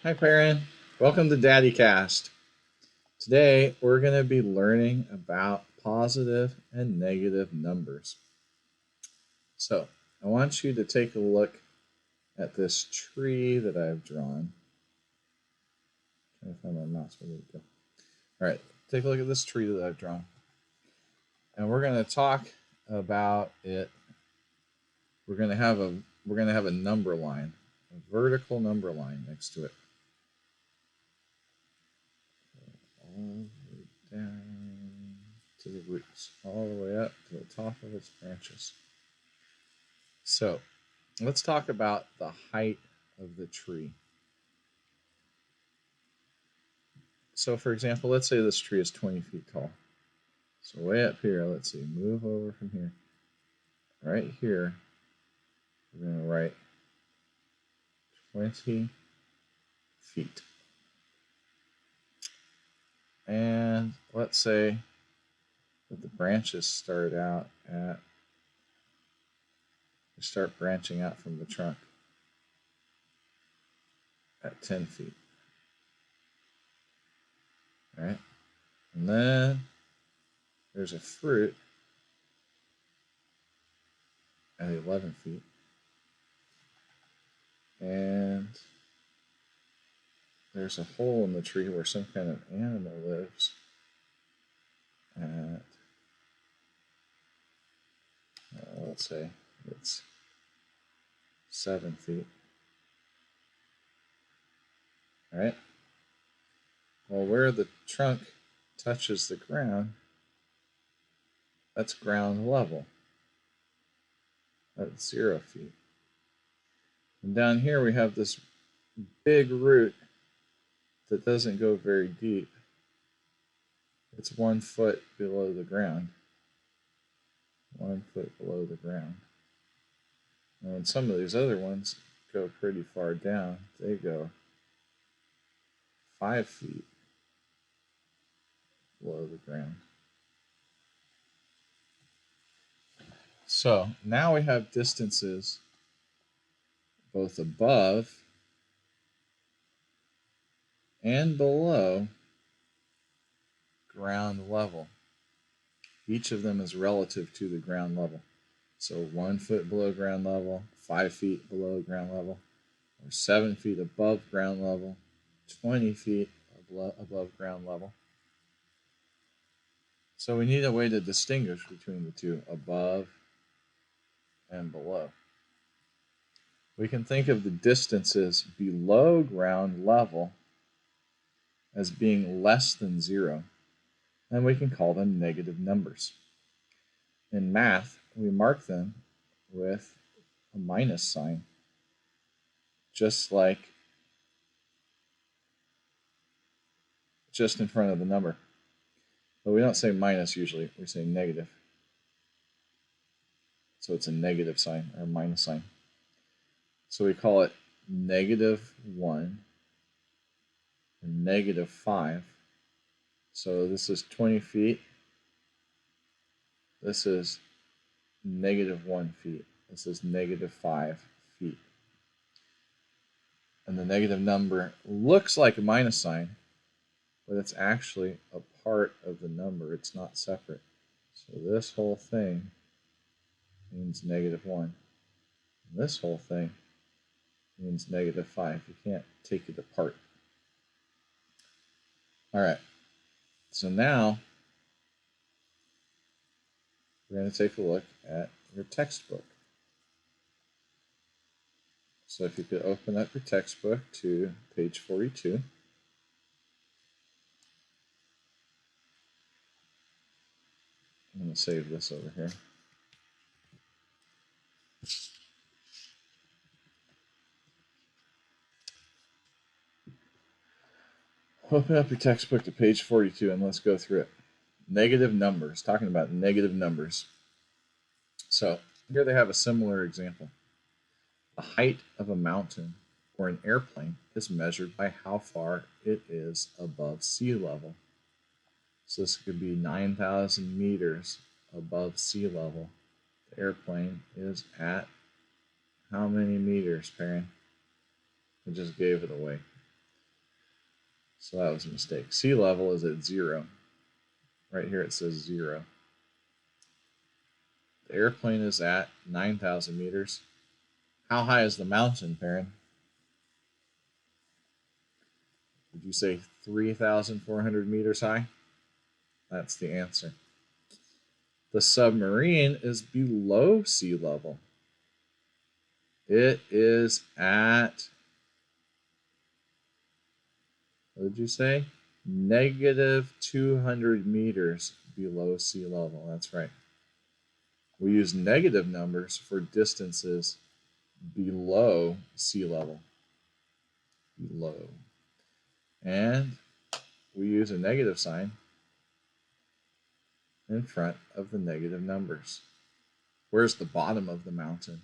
Hi, Perrin. Welcome to Daddy Cast. Today, we're going to be learning about positive and negative numbers. So, I want you to take a look at this tree that I've drawn. I'm trying to find my mouse. Where did it go? All right, take a look at this tree that I've drawn. And we're going to talk about it. We're going to have a number line, a vertical number line next to it. All the way down to the roots, all the way up to the top of its branches. So let's talk about the height of the tree. So, for example, let's say this tree is 20 feet tall. So, way up here, let's see, move over from here. Right here, we're going to write 20 feet. And let's say that the branches start branching out from the trunk at 10 feet. All right. And then there's a fruit at 11 feet. And there's a hole in the tree where some kind of animal lives at, let's say it's 7 feet. All right. Well, where the trunk touches the ground, that's ground level. That's 0 feet. And down here we have this big root that doesn't go very deep. It's 1 foot below the ground. 1 foot below the ground. And some of these other ones go pretty far down. They go 5 feet below the ground. So now we have distances both above and below ground level. Each of them is relative to the ground level. So 1 foot below ground level, 5 feet below ground level, or 7 feet above ground level, 20 feet above ground level. So we need a way to distinguish between the two, above and below. We can think of the distances below ground level as being less than 0, and we can call them negative numbers. In math, we mark them with a minus sign, just in front of the number. But we don't say minus usually, we say negative. So it's a negative sign or a minus sign. So we call it negative 1 and negative 5. So this is 20 feet. This is negative 1 feet. This is negative 5 feet. And the negative number looks like a minus sign, but it's actually a part of the number. It's not separate. So this whole thing means negative 1. And this whole thing means negative 5. You can't take it apart. All right. So now we're going to take a look at your textbook. So if you could open up your textbook to page 42. I'm going to save this over here. Open up your textbook to page 42 and let's go through it. Negative numbers, talking about negative numbers. So here they have a similar example. The height of a mountain or an airplane is measured by how far it is above sea level. So this could be 9,000 meters above sea level. The airplane is at how many meters, Perrin? I just gave it away. So that was a mistake. Sea level is at 0. Right here it says 0. The airplane is at 9,000 meters. How high is the mountain, Perrin? Did you say 3,400 meters high? That's the answer. The submarine is below sea level. It is at, what did you say? Negative 200 meters below sea level. That's right. We use negative numbers for distances below sea level. Below. And we use a negative sign in front of the negative numbers. Where's the bottom of the mountain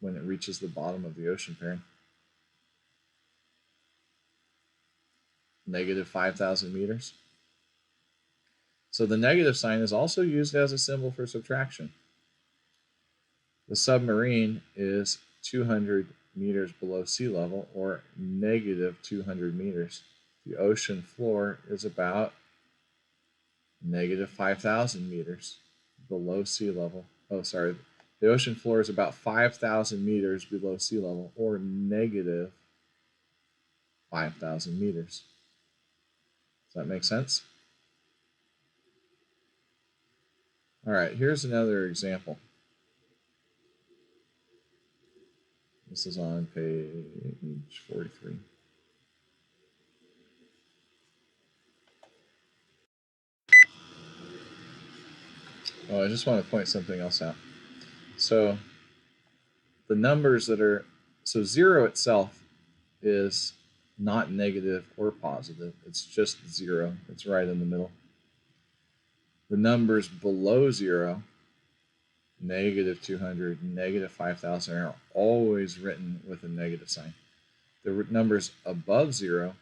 when it reaches the bottom of the ocean, Perrin? Negative 5,000 meters. So the negative sign is also used as a symbol for subtraction. The submarine is 200 meters below sea level, or negative 200 meters. The ocean floor is about negative 5,000 meters below sea level. Oh, sorry. The ocean floor is about 5,000 meters below sea level, or negative 5,000 meters. Does that make sense? All right, here's another example. This is on page 43. Oh, I just want to point something else out. So the numbers that are, so 0 itself is not negative or positive. It's just 0. It's right in the middle. The numbers below 0, negative 200, negative 5,000, are always written with a negative sign. The numbers above 0,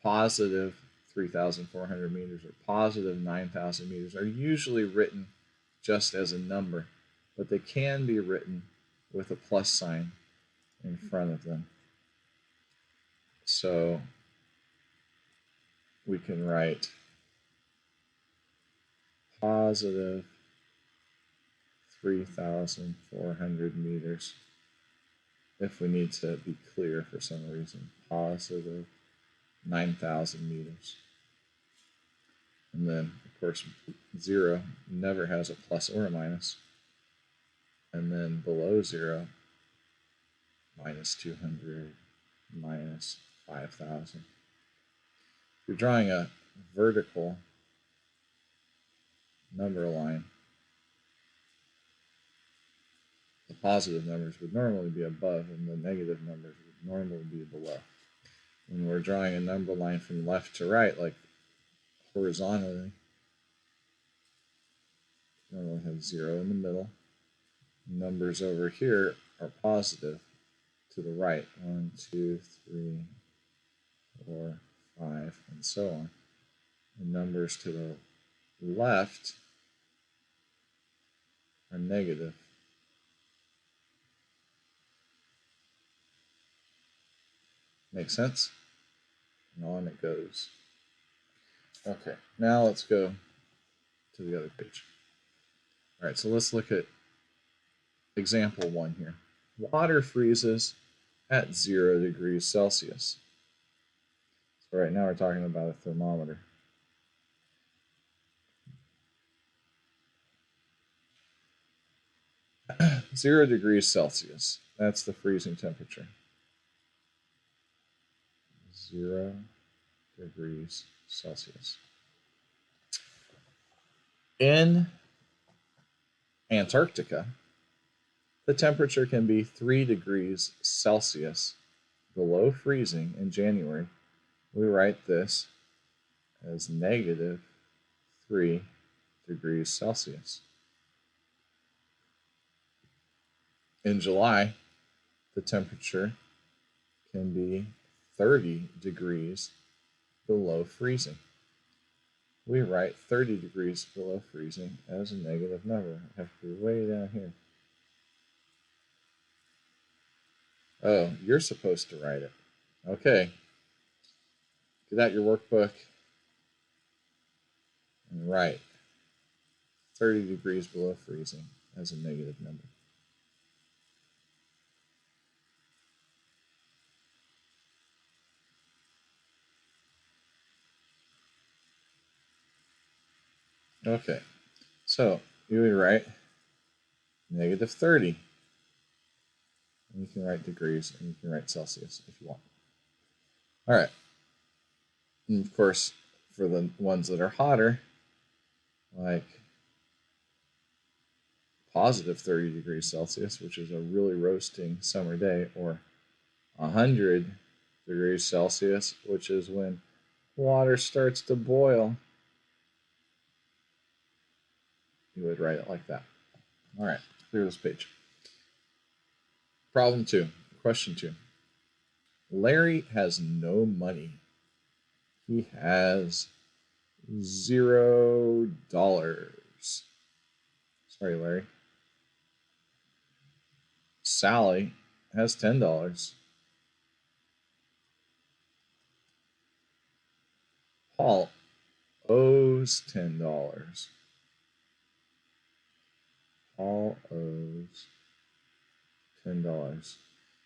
positive 3,400 meters or positive 9,000 meters, are usually written just as a number, but they can be written with a plus sign in front of them. So we can write positive 3,400 meters if we need to be clear for some reason. Positive 9,000 meters. And then, of course, 0 never has a plus or a minus. And then below 0, minus 200, minus 5,000. If you're drawing a vertical number line, the positive numbers would normally be above and the negative numbers would normally be below. When we're drawing a number line from left to right, like horizontally, normally have 0 in the middle. Numbers over here are positive to the right. 1, 2, 3, 4, 5, and so on. And numbers to the left are negative. Make sense? And on it goes. Okay, now let's go to the other page. All right, so let's look at example 1 here. Water freezes at 0 degrees Celsius. So right now we're talking about a thermometer. 0 degrees Celsius. That's the freezing temperature. 0 degrees Celsius. In Antarctica, the temperature can be 3 degrees Celsius below freezing in January. We write this as negative 3 degrees Celsius. In July, the temperature can be 30 degrees below freezing. We write 30 degrees below freezing as a negative number. I have to be way down here. Oh, you're supposed to write it. Okay. get out your workbook and write 30 degrees below freezing as a negative number. Okay, so you would write negative 30. And you can write degrees and you can write Celsius if you want. All right. And of course, for the ones that are hotter, like positive 30 degrees Celsius, which is a really roasting summer day, or 100 degrees Celsius, which is when water starts to boil, you would write it like that. All right, clear this page. Problem 2, question 2. Larry has no money. He has $0. Sorry, Larry. Sally has $10. Paul owes $10. Paul owes $10.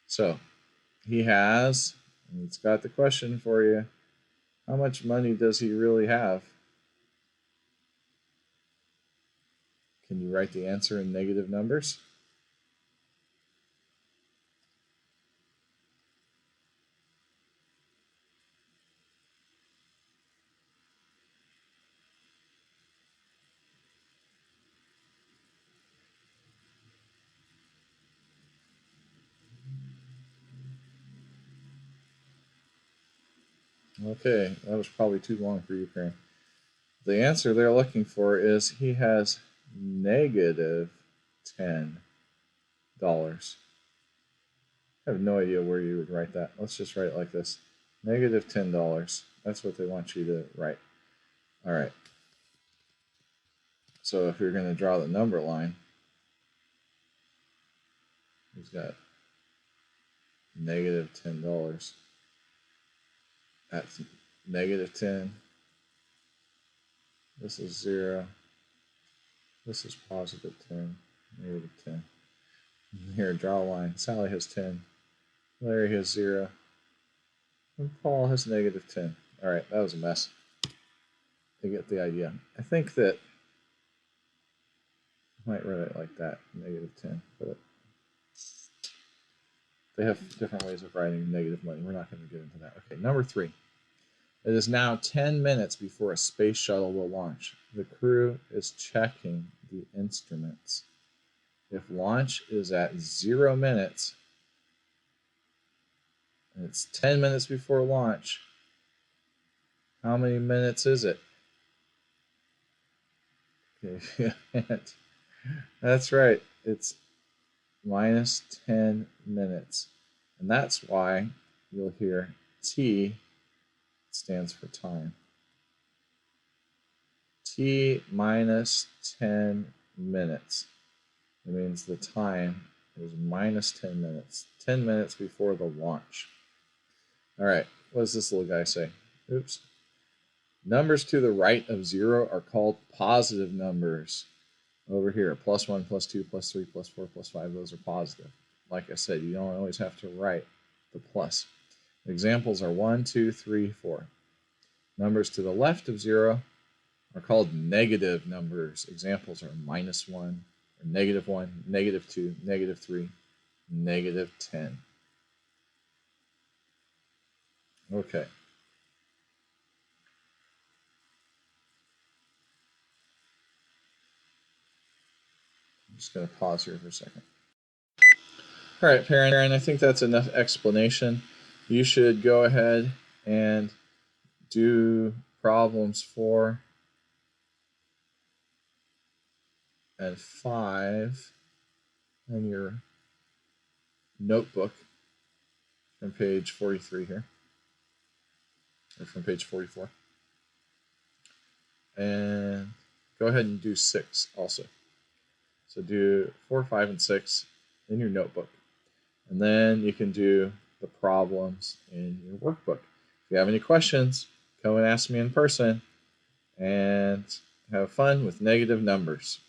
So he has, and it's got the question for you, how much money does he really have? Can you write the answer in negative numbers? Okay, that was probably too long for you, Perrin. The answer they're looking for is he has negative $10. I have no idea where you would write that. Let's just write it like this. Negative $10. That's what they want you to write. All right. So if you're going to draw the number line, he's got negative $10. That's negative 10. This is 0. This is positive 10. Negative 10. Here, draw a line. Sally has 10. Larry has 0. And Paul has negative 10. All right, that was a mess. You get the idea. I think that I might write it like that, negative 10. But they have different ways of writing negative money. We're not going to get into that. Okay, number 3. It is now 10 minutes before a space shuttle will launch. The crew is checking the instruments. If launch is at 0 minutes, and it's 10 minutes before launch, how many minutes is it? Okay, that's right. It's minus 10 minutes. And that's why you'll hear T stands for time. T minus 10 minutes. It means the time is minus 10 minutes. 10 minutes before the launch. All right, what does this little guy say? Oops. Numbers to the right of 0 are called positive numbers. Over here, plus 1, plus 2, plus 3, plus 4, plus 5, those are positive. Like I said, you don't always have to write the plus. Examples are 1, 2, 3, 4. Numbers to the left of 0 are called negative numbers. Examples are minus 1, or negative 1, negative 2, negative 3, negative 10. Okay. I'm just going to pause here for a second. All right, Perrin, I think that's enough explanation. You should go ahead and do problems 4 and 5 in your notebook from page 43 here, or from page 44. And go ahead and do 6 also. So do 4, 5, and 6 in your notebook. And then you can do the problems in your workbook. If you have any questions, come and ask me in person and have fun with negative numbers.